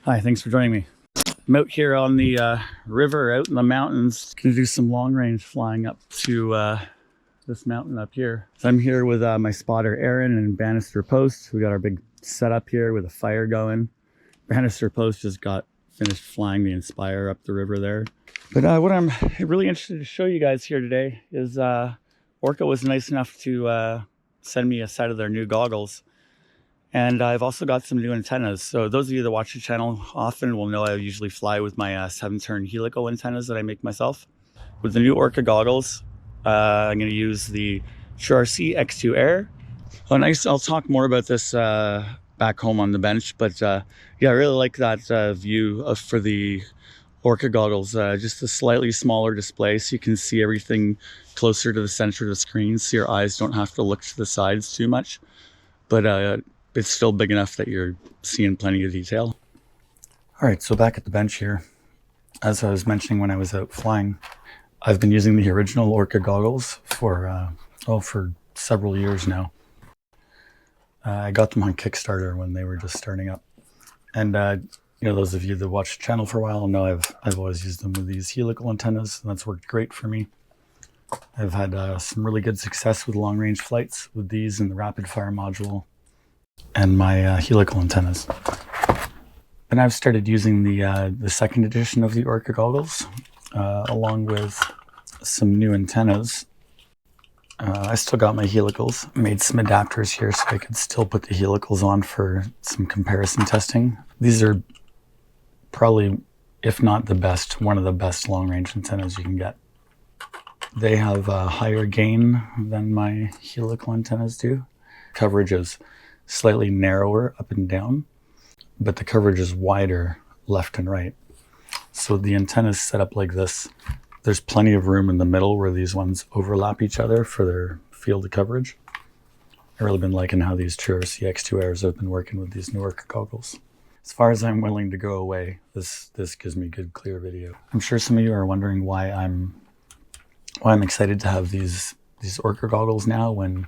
Hi, thanks for joining me. I'm out here on the river out in the mountains. Gonna do some long range flying up to this mountain up here. So I'm here with my spotter Aaron and Bannister Post. We got our big setup here with a fire going. Bannister Post just got finished flying the Inspire up the river there. But what I'm really interested to show you guys here today is Orqa was nice enough to send me a set of their new goggles. And I've also got some new antennas. So those of you that watch the channel often will know I usually fly with my 7-turn helical antennas that I make myself. With the new Orqa goggles, I'm going to use the TrueRC X2 Air. I'll talk more about this back home on the bench, but yeah, I really like that view for the Orqa goggles. Just a slightly smaller display so you can see everything closer to the center of the screen, so your eyes don't have to look to the sides too much. But it's still big enough that you're seeing plenty of detail. All right, so back at the bench here, as I was mentioning when I was out flying, I've been using the original Orqa goggles for several years now. I got them on Kickstarter when they were just starting up. And those of you that watch the channel for a while know I've always used them with these helical antennas, and that's worked great for me. I've had some really good success with long range flights with these and the rapid fire module and my helical antennas. And I've started using the second edition of the Orqa goggles along with some new antennas. I still got my helicals. I made some adapters here so I could still put the helicals on for some comparison testing. These are probably, if not the best, one of the best long range antennas you can get. They have a higher gain than my helical antennas do. Coverage is slightly narrower up and down, but the coverage is wider left and right. So the antenna is set up like this. There's plenty of room in the middle where these ones overlap each other for their field of coverage. I've really been liking how these TrueRC X2 Airs have been working with these new Orqa goggles. As far as I'm willing to go away, this gives me good clear video. I'm sure some of you are wondering why I'm excited to have these Orqa goggles now when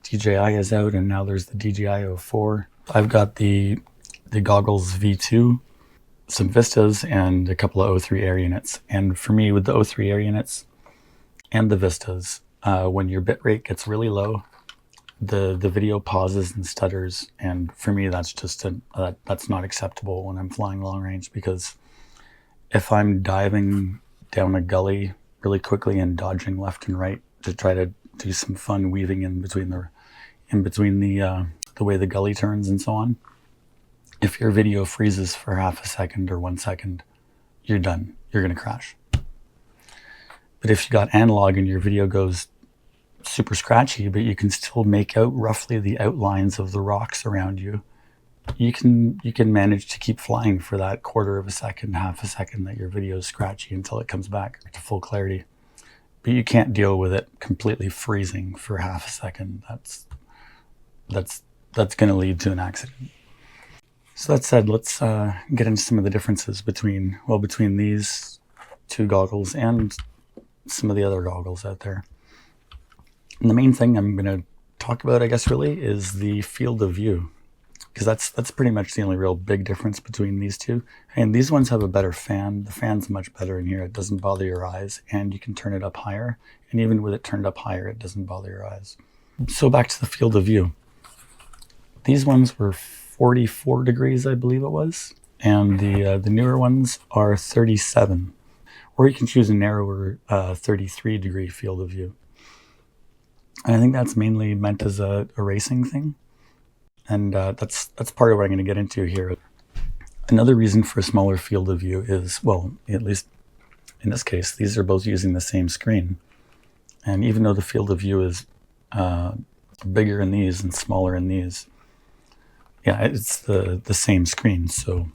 DJI is out, and now there's the DJI 04. I've got the goggles V2, some Vistas, and a couple of O3 Air units. And for me, with the O3 Air units and the Vistas, when your bitrate gets really low, the video pauses and stutters. And for me, that's just that's not acceptable when I'm flying long range, because if I'm diving down a gully really quickly and dodging left and right to try to do some fun weaving in between the way the gully turns and so on, if your video freezes for half a second or 1 second, you're done. You're going to crash. But if you got analog and your video goes super scratchy, but you can still make out roughly the outlines of the rocks around you, you can manage to keep flying for that quarter of a second, half a second that your video is scratchy until it comes back to full clarity. But you can't deal with it completely freezing for half a second. That's going to lead to an accident. So that said, let's get into some of the differences between these two goggles and some of the other goggles out there. And the main thing I'm going to talk about, I guess, really is the field of view, because that's pretty much the only real big difference between these two. And these ones have a better fan. The fan's much better in here. It doesn't bother your eyes, and you can turn it up higher. And even with it turned up higher, it doesn't bother your eyes. So back to the field of view. These ones were 44 degrees, I believe it was. And the newer ones are 37. Or you can choose a narrower 33 degree field of view. And I think that's mainly meant as a racing thing. And that's part of what I'm going to get into here. Another reason for a smaller field of view is, well, at least in this case, these are both using the same screen. And even though the field of view is bigger in these and smaller in these, yeah, it's the same screen. So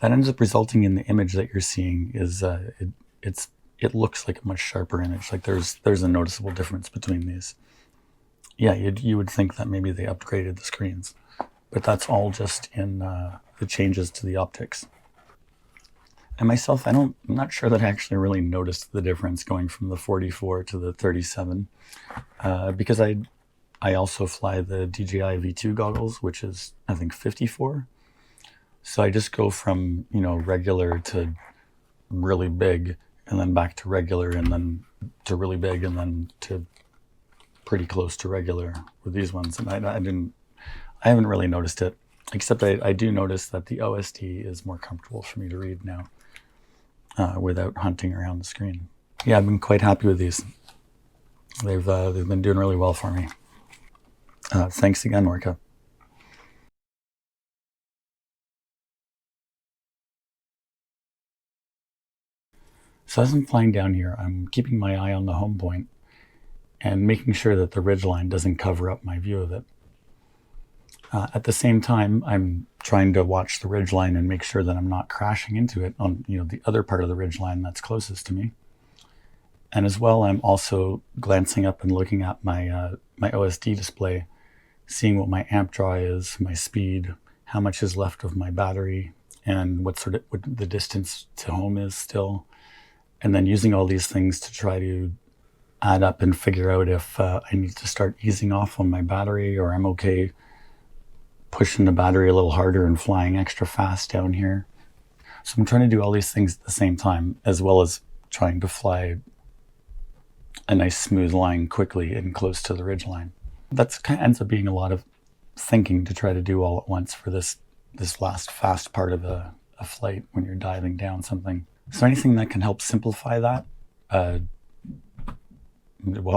that ends up resulting in the image that you're seeing is it looks like a much sharper image. Like there's a noticeable difference between these. Yeah, you would think that maybe they upgraded the screens, but that's all just in the changes to the optics. And myself, I'm not sure that I actually really noticed the difference going from the 44 to the 37, because I also fly the DJI V2 goggles, which is, I think, 54. So I just go from, regular to really big, and then back to regular, and then to really big, and then to pretty close to regular with these ones. And I haven't really noticed it, except I do notice that the OSD is more comfortable for me to read now without hunting around the screen. Yeah, I've been quite happy with these. They've been doing really well for me. Thanks again, Orqa. So as I'm flying down here, I'm keeping my eye on the home point and making sure that the ridgeline doesn't cover up my view of it. At the same time, I'm trying to watch the ridgeline and make sure that I'm not crashing into it on the other part of the ridgeline that's closest to me. And as well, I'm also glancing up and looking at my my OSD display, seeing what my amp draw is, my speed, how much is left of my battery, and what the distance to home is still. And then using all these things to try to add up and figure out if I need to start easing off on my battery, or I'm okay pushing the battery a little harder and flying extra fast down here. So I'm trying to do all these things at the same time, as well as trying to fly a nice smooth line quickly and close to the ridge line. That's kind of ends up being a lot of thinking to try to do all at once for this last fast part of a flight when you're diving down something. So anything that can help simplify that, well,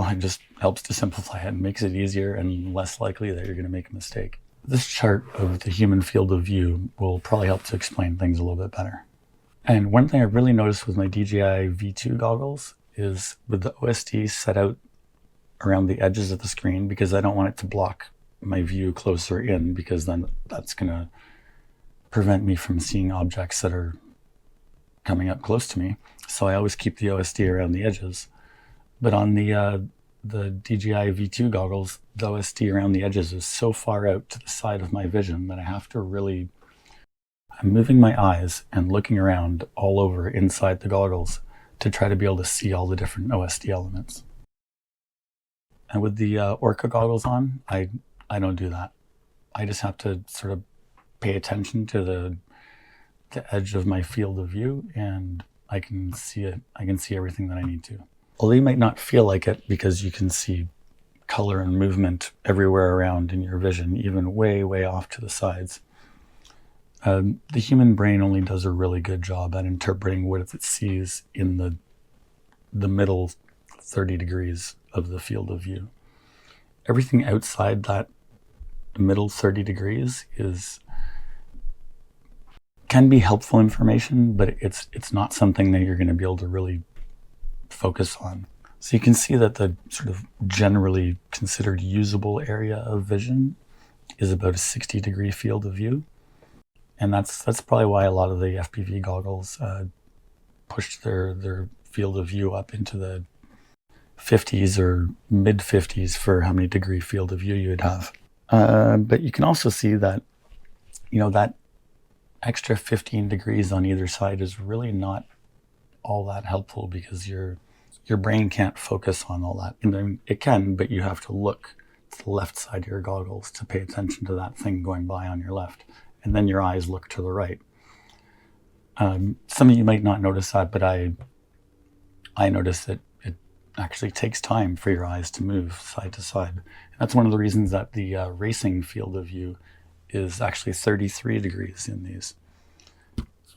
it just helps to simplify it and makes it easier and less likely that you're going to make a mistake. This chart of the human field of view will probably help to explain things a little bit better. And one thing I've really noticed with my DJI V2 goggles is with the OSD set out around the edges of the screen, because I don't want it to block my view closer in, because then that's going to prevent me from seeing objects that are coming up close to me. So I always keep the OSD around the edges. But on the DJI V2 goggles, the OSD around the edges is so far out to the side of my vision that I have to really, I'm moving my eyes and looking around all over inside the goggles to try to be able to see all the different OSD elements. And with the Orqa goggles on, I don't do that. I just have to sort of pay attention to the edge of my field of view, and I can see it. I can see everything that I need to. Although you might not feel like it, because you can see color and movement everywhere around in your vision, even way, way off to the sides. The human brain only does a really good job at interpreting what it sees in the middle 30 degrees of the field of view. Everything outside that middle 30 degrees can be helpful information, but it's not something that you're going to be able to really focus on. So you can see that the sort of generally considered usable area of vision is about a 60-degree field of view. And that's probably why a lot of the FPV goggles pushed their field of view up into the 50s or mid 50s for how many degree field of view you would have. But you can also see that, that extra 15 degrees on either side is really not all that helpful, because your brain can't focus on all that. And it can, but you have to look to the left side of your goggles to pay attention to that thing going by on your left. And then your eyes look to the right. Some of you might not notice that, but I notice that it actually takes time for your eyes to move side to side. And that's one of the reasons that the racing field of view is actually 33 degrees in these.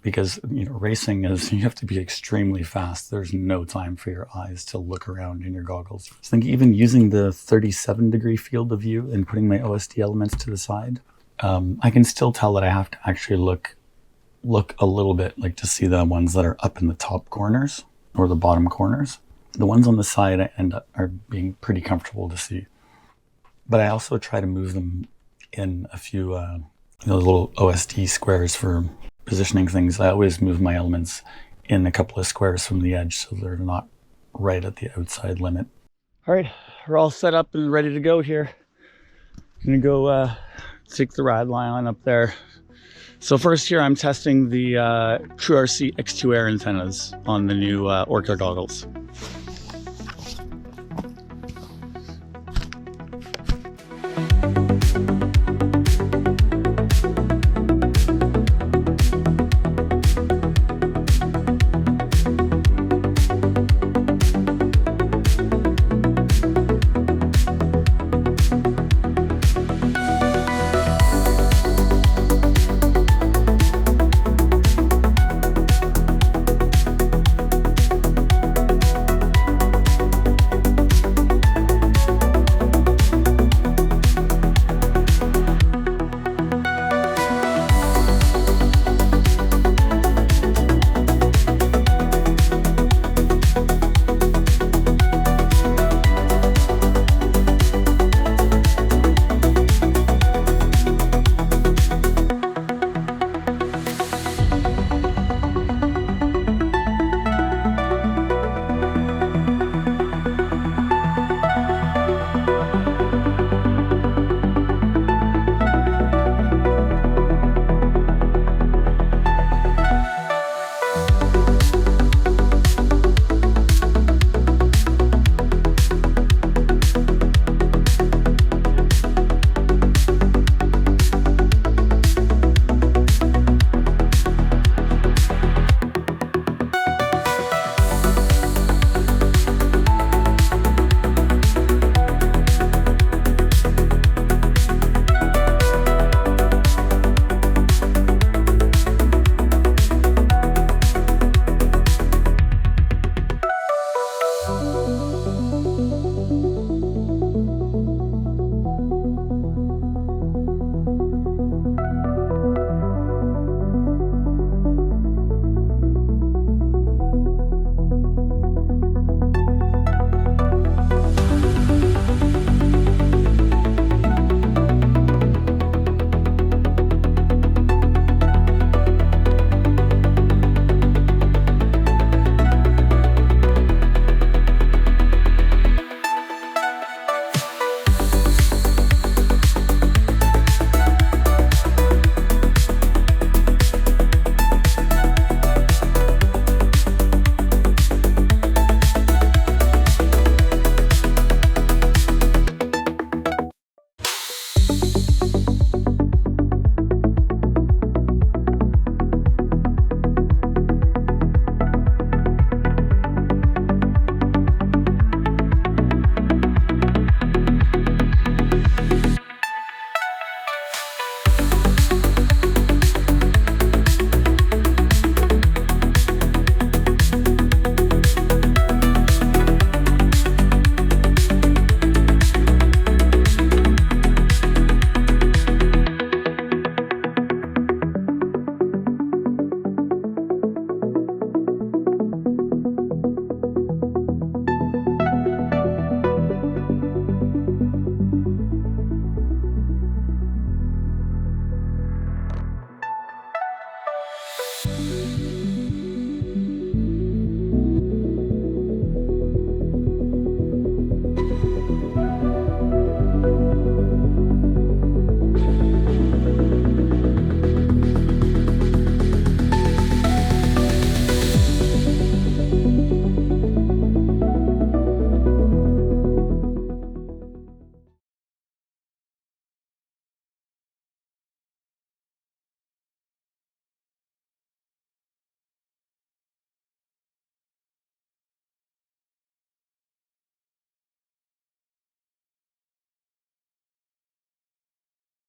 Because racing is, you have to be extremely fast. There's no time for your eyes to look around in your goggles. So I think even using the 37-degree field of view and putting my OSD elements to the side, I can still tell that I have to actually look a little bit, like to see the ones that are up in the top corners or the bottom corners. The ones on the side I end up are being pretty comfortable to see. But I also try to move them in a few little OSD squares for positioning things. I always move my elements in a couple of squares from the edge so they're not right at the outside limit. All right, we're all set up and ready to go here. Gonna go take the RAD Li-ion up there. So first here I'm testing the TrueRC X2 Air antennas on the new Orqa goggles.